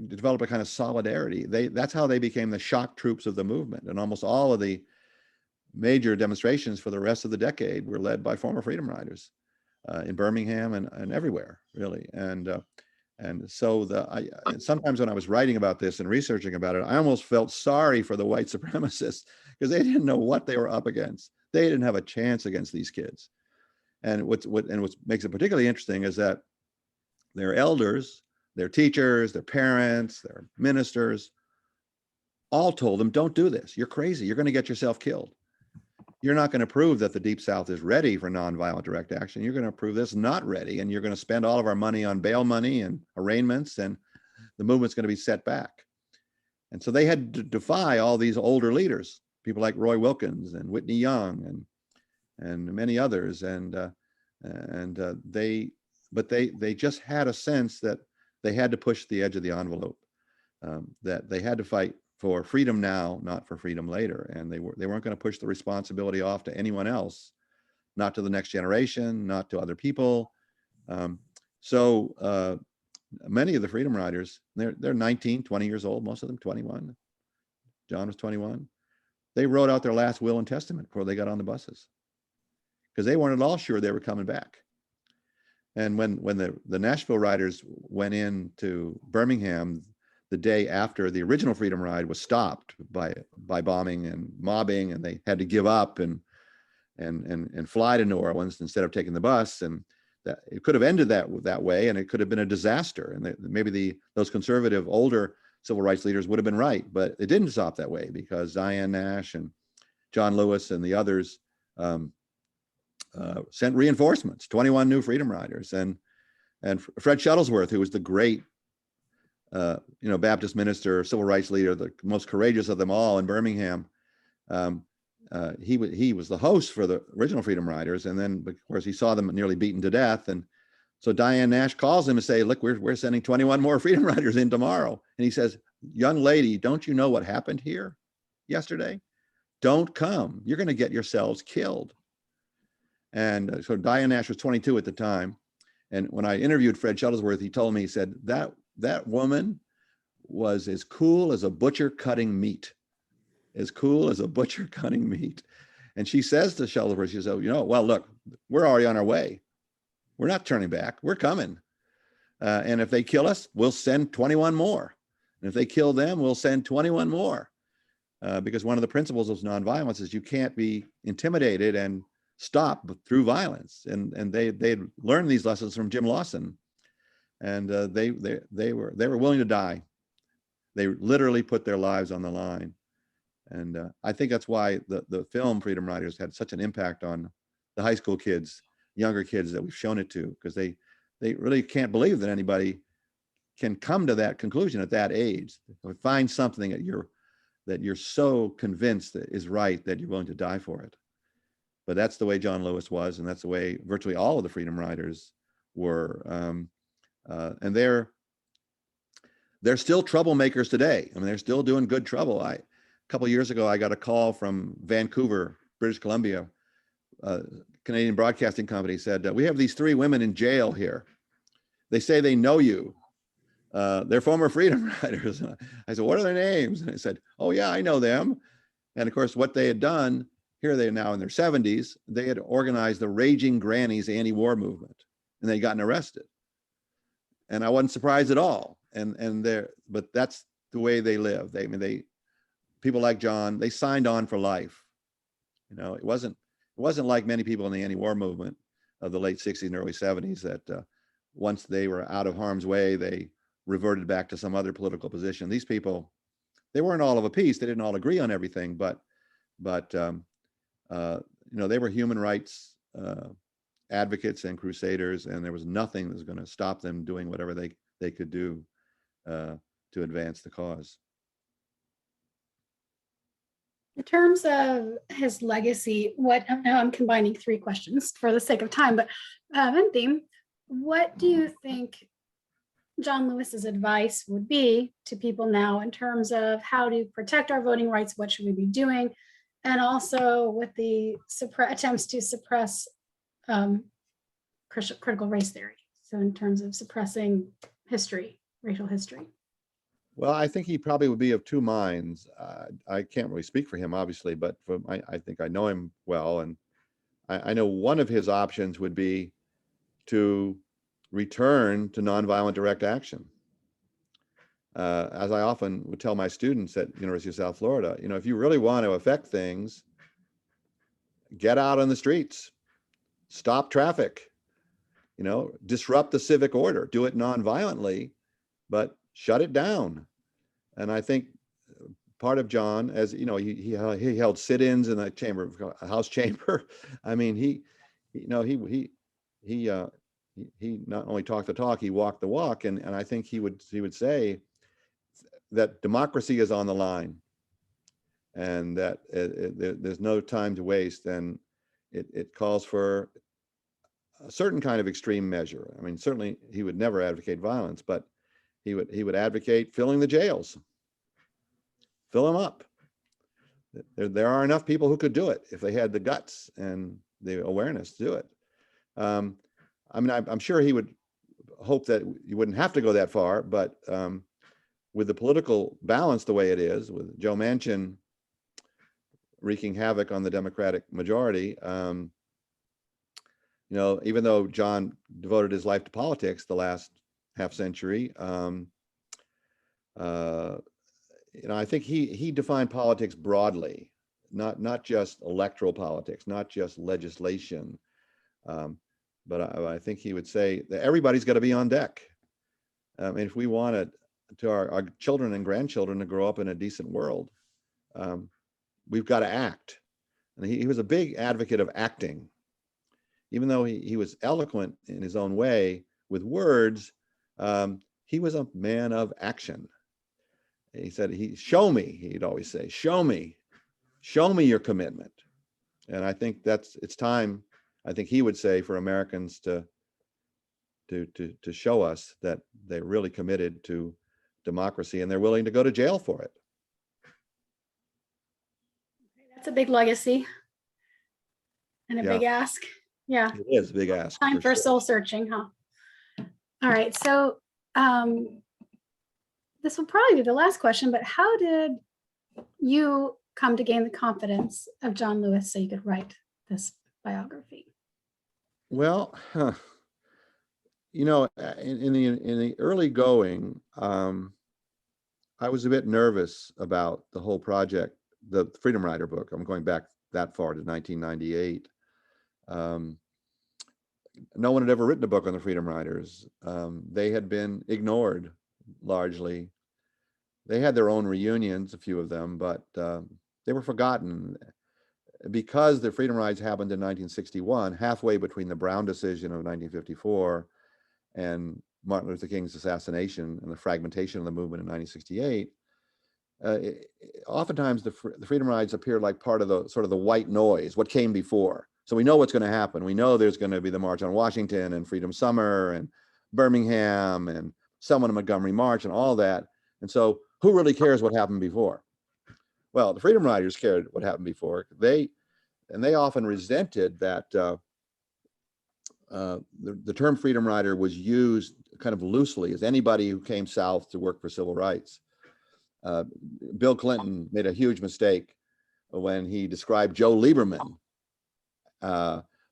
B: developed a kind of solidarity. That's how they became the shock troops of the movement. And almost all of the major demonstrations for the rest of the decade were led by former freedom riders in Birmingham and everywhere, really. And so sometimes when I was writing about this and researching about it, I almost felt sorry for the white supremacists because they didn't know what they were up against. They didn't have a chance against these kids. And what makes it particularly interesting is that their elders, their teachers, their parents, their ministers, all told them, don't do this. You're crazy. You're going to get yourself killed. You're not going to prove that the Deep South is ready for nonviolent direct action. You're going to prove this not ready, and you're going to spend all of our money on bail money and arraignments, and the movement's going to be set back. And so they had to defy all these older leaders, people like Roy Wilkins and Whitney Young and many others. They just had a sense that they had to push the edge of the envelope, that they had to fight for freedom now, not for freedom later. And they weren't going to push the responsibility off to anyone else, not to the next generation, not to other people. So many of the freedom riders, they're 19, 20 years old, most of them 21. John was 21. They wrote out their last will and testament before they got on the buses because they weren't at all sure they were coming back. And when the Nashville riders went into Birmingham the day after the original Freedom Ride was stopped by bombing and mobbing, and they had to give up and fly to New Orleans instead of taking the bus, and that it could have ended that way, and it could have been a disaster. And maybe those conservative older civil rights leaders would have been right, but it didn't stop that way because Diane Nash and John Lewis and the others sent reinforcements, 21 new Freedom Riders, and Fred Shuttlesworth, who was the great Baptist minister, civil rights leader, the most courageous of them all in Birmingham. He was the host for the original Freedom Riders, and then of course he saw them nearly beaten to death, and so Diane Nash calls him and say, "Look, we're sending 21 more Freedom Riders in tomorrow," and he says, "Young lady, don't you know what happened here yesterday? Don't come. You're going to get yourselves killed." And so Diane Nash was 22 at the time, and when I interviewed Fred Shuttlesworth, he told me, he said that woman was as cool as a butcher cutting meat, as cool as a butcher cutting meat. And she says to Shuttlesworth, she says, well, look, we're already on our way. We're not turning back. We're coming. And if they kill us, we'll send 21 more. And if they kill them, we'll send 21 more. Because one of the principles of nonviolence is you can't be intimidated and stopped through violence. And they'd learned these lessons from Jim Lawson. And they were willing to die. They literally put their lives on the line. And I think that's why the film Freedom Riders had such an impact on the high school kids, younger kids that we've shown it to, because they really can't believe that anybody can come to that conclusion at that age, or find something that you're so convinced that is right that you're willing to die for it. But that's the way John Lewis was, and that's the way virtually all of the Freedom Riders were. And they're still troublemakers today. I mean, they're still doing good trouble. A couple of years ago, I got a call from Vancouver, British Columbia. Canadian Broadcasting Company said, "We have these 3 women in jail here. They say they know you. They're former Freedom Riders." I said, "What are their names?" And they said, "Oh yeah, I know them." And of course, what they had done, here they are now in their 70s, they had organized the Raging Grannies anti-war movement, and they'd gotten arrested. And I wasn't surprised at all. But that's the way they live. People like John, they signed on for life. It wasn't like many people in the anti-war movement of the late 60s and early 70s that once they were out of harm's way, they reverted back to some other political position. These people, they weren't all of a piece. They didn't all agree on everything, but they were human rights advocates and crusaders, and there was nothing that was going to stop them doing whatever they could do to advance the cause.
A: In terms of his legacy, now I'm combining three questions for the sake of time, but in theme, what do you think John Lewis's advice would be to people now in terms of how to protect our voting rights? What should we be doing? And also with the attempts to suppress critical race theory. So in terms of suppressing history, racial history.
B: Well, I think he probably would be of two minds. I can't really speak for him, obviously, but I think I know him well. And I know one of his options would be to return to nonviolent direct action. As I often would tell my students at University of South Florida, if you really want to affect things, get out on the streets, stop traffic, disrupt the civic order, do it nonviolently, but shut it down. And I think part of John, as he held sit-ins in the House chamber. I mean, he not only talked the talk, he walked the walk. And I think he would say that democracy is on the line, and that there's no time to waste. And it calls for a certain kind of extreme measure. I mean, certainly he would never advocate violence, but he would advocate filling the jails, fill them up. There are enough people who could do it if they had the guts and the awareness to do it. I'm sure he would hope that you wouldn't have to go that far, but with the political balance the way it is, with Joe Manchin wreaking havoc on the Democratic majority, even though John devoted his life to politics the last half century, I think he defined politics broadly, not just electoral politics, not just legislation, but I think he would say that everybody's got to be on deck. And if we wanted to our children and grandchildren to grow up in a decent world, we've got to act. And he was a big advocate of acting. Even though he was eloquent in his own way with words, he was a man of action. He said, show me, he'd always say, show me your commitment. And I think it's time, I think he would say, for Americans to show us that they're really committed to democracy and they're willing to go to jail for it.
A: That's a big legacy and a big ask. Yeah.
B: It is a big ask.
A: Time for soul searching, huh? All right. So this will probably be the last question, but how did you come to gain the confidence of John Lewis so you could write this biography?
B: Well, in the early going, I was a bit nervous about the whole project, the Freedom Rider book. I'm going back that far to 1998. No one had ever written a book on the Freedom Riders. They had been ignored largely. They had their own reunions, a few of them, but they were forgotten because the Freedom Rides happened in 1961, halfway between the Brown decision of 1954 and Martin Luther King's assassination and the fragmentation of the movement in 1968. Oftentimes the Freedom Rides appear like part of the sort of the white noise, what came before. So we know what's going to happen. We know there's going to be the March on Washington and Freedom Summer and Birmingham and Selma to Montgomery March and all that. And so who really cares what happened before? Well, the Freedom Riders cared what happened before. They often resented that the term Freedom Rider was used kind of loosely as anybody who came south to work for civil rights. Bill Clinton made a huge mistake when he described Joe Lieberman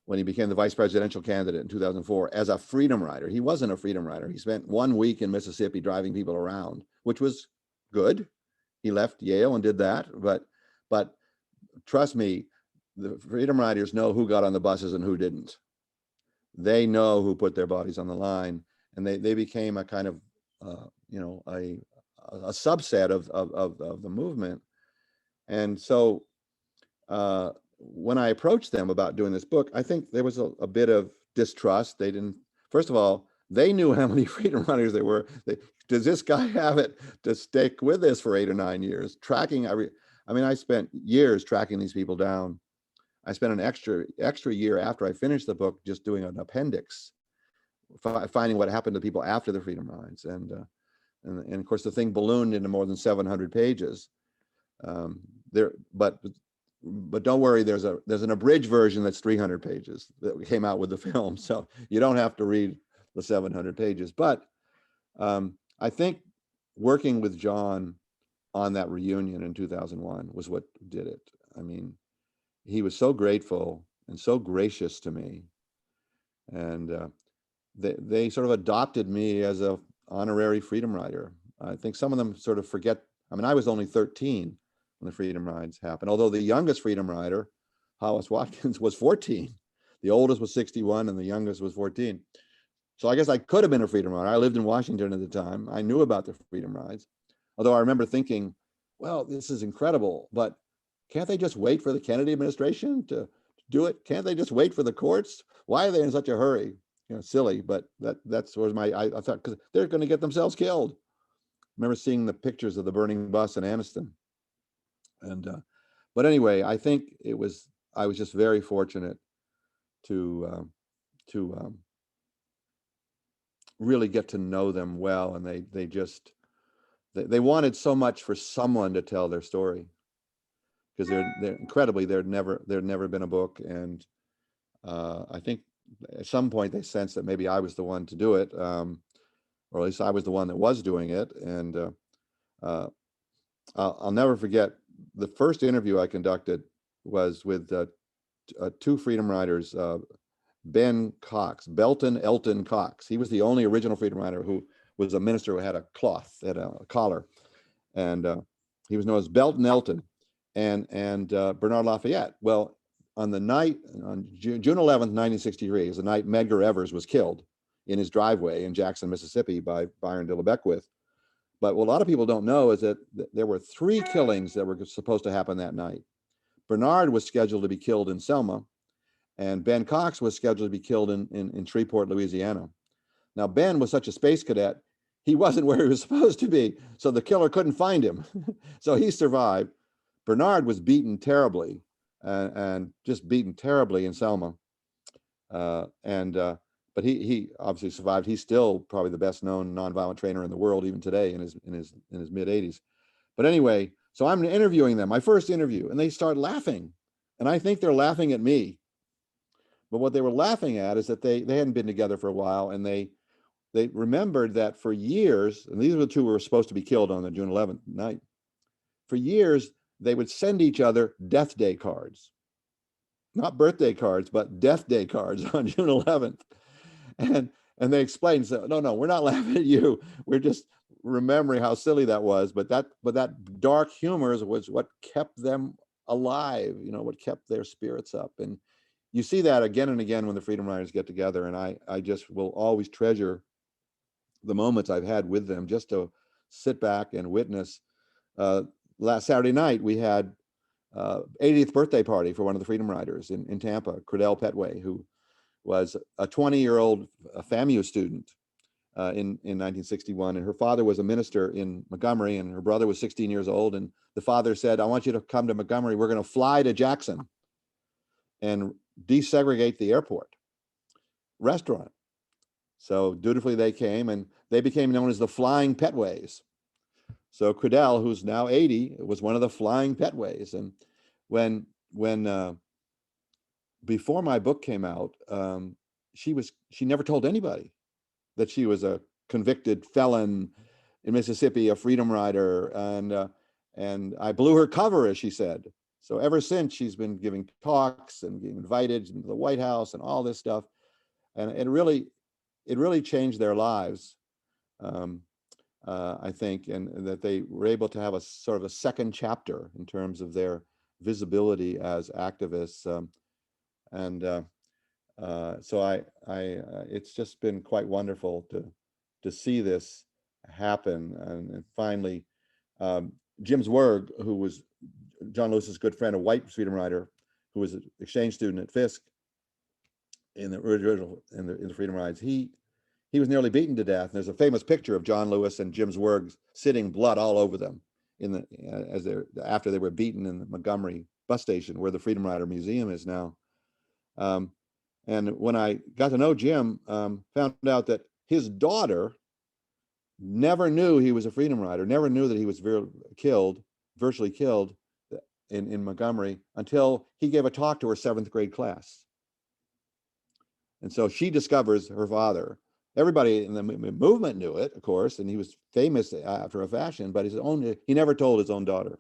B: when he became the vice presidential candidate in 2004 as a Freedom Rider. He wasn't a Freedom Rider. He spent 1 week in Mississippi driving people around, which was good. He left Yale and did that. But trust me, the Freedom Riders know who got on the buses and who didn't. they know who put their bodies on the line, and they became a kind of a subset of the movement. And so when I approached them about doing this book, I think there was a bit of distrust. They didn't, first of all, they knew how many freedom riders there were. Does this guy have it to stick with this for 8 or 9 years? Tracking, I spent years tracking these people down. I spent an extra year after I finished the book just doing an appendix, finding what happened to people after the freedom rides. And of course, the thing ballooned into more than 700 pages. But don't worry, there's an abridged version that's 300 pages that came out with the film, so you don't have to read the 700 pages. But I think working with John on that reunion in 2001 was what did it. I mean, he was so grateful and so gracious to me, and they sort of adopted me as a honorary freedom rider. I think some of them sort of forget. I mean, I was only 13 when the freedom rides happened, although the youngest freedom rider, Hollis Watkins, was 14. The oldest was 61 and the youngest was 14. So I guess I could have been a freedom rider. I lived in Washington at the time. I knew about the freedom rides, although I remember thinking, well, this is incredible, but can't they just wait for the Kennedy administration to do it? Can't they just wait for the courts? Why are they in such a hurry? Silly, but that's was I thought, because they're going to get themselves killed. I remember seeing the pictures of the burning bus in Anniston. And but anyway, I think I was just very fortunate to really get to know them well, and they wanted so much for someone to tell their story, because they're incredibly, there'd never been a book, and I think at some point they sensed that maybe I was the one to do it, or at least I was the one that was doing it. And I'll never forget the first interview I conducted was with 2 freedom riders, Ben Cox, Belton Elton Cox. He was the only original freedom rider who was a minister who had a cloth, had a collar, and he was known as Belton Elton, and Bernard Lafayette. Well, on the night, on June 11th, 1963, is the night Medgar Evers was killed in his driveway in Jackson, Mississippi by Byron de la Beckwith. But what a lot of people don't know is that there were 3 killings that were supposed to happen that night. Bernard was scheduled to be killed in Selma, and Ben Cox was scheduled to be killed in Shreveport, Louisiana. Now, Ben was such a space cadet, he wasn't where he was supposed to be, so the killer couldn't find him. So he survived. Bernard was beaten terribly, and just beaten terribly in Selma. But he obviously survived. He's still probably the best known nonviolent trainer in the world, even today in his mid 80s. But anyway, so I'm interviewing them, my first interview, and they start laughing. And I think they're laughing at me. But what they were laughing at is that they hadn't been together for a while, and they remembered that for years, and these were the 2 who were supposed to be killed on the June 11th night. For years, they would send each other death day cards. Not birthday cards, but death day cards on June 11th. And they explained, so, no, we're not laughing at you. We're just remembering how silly that was. But that dark humor was what kept them alive, what kept their spirits up. And you see that again and again when the Freedom Riders get together. And I just will always treasure the moments I've had with them, just to sit back and witness. Last Saturday night, we had 80th birthday party for one of the Freedom Riders in Tampa, Credell Petway, who was a 20-year-old FAMU student in 1961. And her father was a minister in Montgomery, and her brother was 16 years old. And the father said, I want you to come to Montgomery. We're going to fly to Jackson and desegregate the airport restaurant. So dutifully they came, and they became known as the Flying Petways. So Credell, who's now 80, was one of the Flying Petways. And when before my book came out, she never told anybody that she was a convicted felon in Mississippi, a freedom rider, and I blew her cover, as she said. So ever since, she's been giving talks and being invited to the White House and all this stuff, and it really changed their lives, I think, and that they were able to have a sort of a second chapter in terms of their visibility as activists. It's just been quite wonderful to see this happen. And finally, Jim Zwerg, who was John Lewis's good friend, a white freedom rider, who was an exchange student at Fisk in the original in the freedom rides, he was nearly beaten to death. And there's a famous picture of John Lewis and Jim Zwerg sitting, blood all over them, after they were beaten in the Montgomery bus station, where the Freedom Rider Museum is now. And when I got to know Jim, found out that his daughter never knew he was a freedom rider, never knew that he was virtually killed in Montgomery, until he gave a talk to her 7th grade class. And so she discovers her father. Everybody in the movement knew it, of course, and he was famous after a fashion, but he never told his own daughter.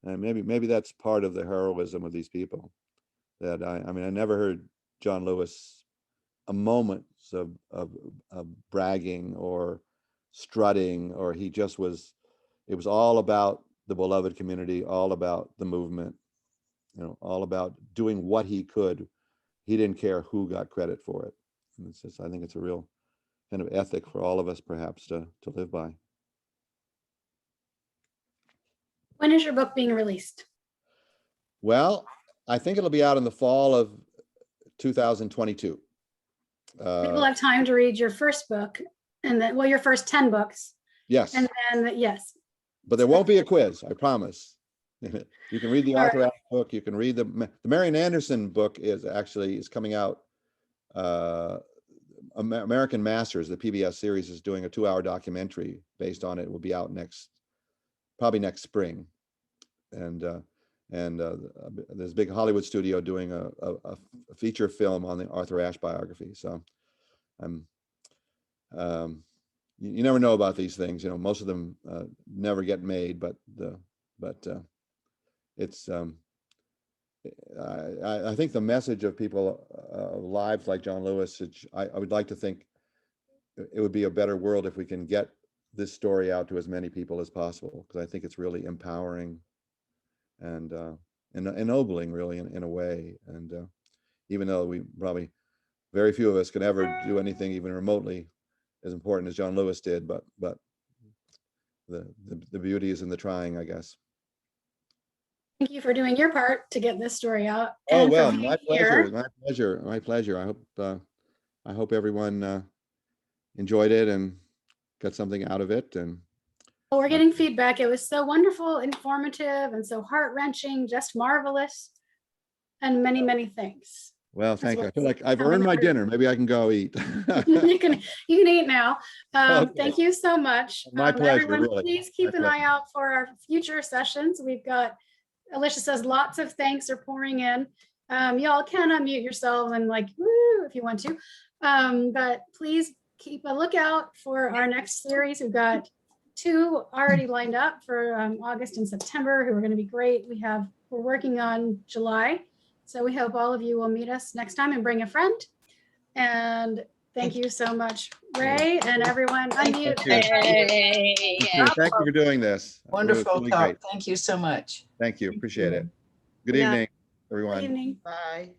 B: And maybe that's part of the heroism of these people. That I mean, I never heard John Lewis a moment of bragging or strutting, or he just was. It was all about the beloved community, all about the movement, all about doing what he could. He didn't care who got credit for it. And it's just, I think it's a real kind of ethic for all of us, perhaps, to live by.
A: When is your book being released?
B: Well, I think it'll be out in the fall of 2022.
A: People have time to read your first book, and then, well, your first 10 books.
B: Yes.
A: And then, yes.
B: But there won't be a quiz, I promise. You can read the Arthur Ashe book. You can read the Marian Anderson book is coming out. American Masters, the PBS series, is doing a 2-hour documentary based on it. It will be out probably next spring. And there's a big Hollywood studio doing a feature film on the Arthur Ashe biography. So you never know about these things. Most of them never get made, but it's I think the message of people, lives like John Lewis, I would like to think it would be a better world if we can get this story out to as many people as possible, because I think it's really empowering and ennobling, really, in a way. And even though we probably, very few of us can ever do anything even remotely as important as John Lewis did, but the beauty is in the trying, I guess.
A: Thank you for doing your part to get this story out.
B: Oh, well, my pleasure. My pleasure. I hope everyone enjoyed it and got something out of it. And
A: well, we're getting feedback. It was so wonderful, informative, and so heart-wrenching, just marvelous, and many, many things.
B: Well, thank you. I feel like I've earned my dinner. Maybe I can go eat.
A: you can eat now.
B: Okay.
A: Thank you so much.
B: My pleasure.
A: Everyone,
B: really.
A: Please keep an eye out for our future sessions. We've got, Alicia says, lots of thanks are pouring in. Y'all can unmute yourself and woo, if you want to. But please keep a lookout for our next series. We've got 2 already lined up for August and September, who are going to be great. We're working on July. So we hope all of you will meet us next time and bring a friend. And thank you so much, Ray, and everyone. Unmute.
B: Thank you for doing this.
C: Wonderful
B: really
C: talk.
B: great.
C: Thank you so much.
B: Thank you. Appreciate it. Good evening, everyone.
A: Good evening.
C: Bye.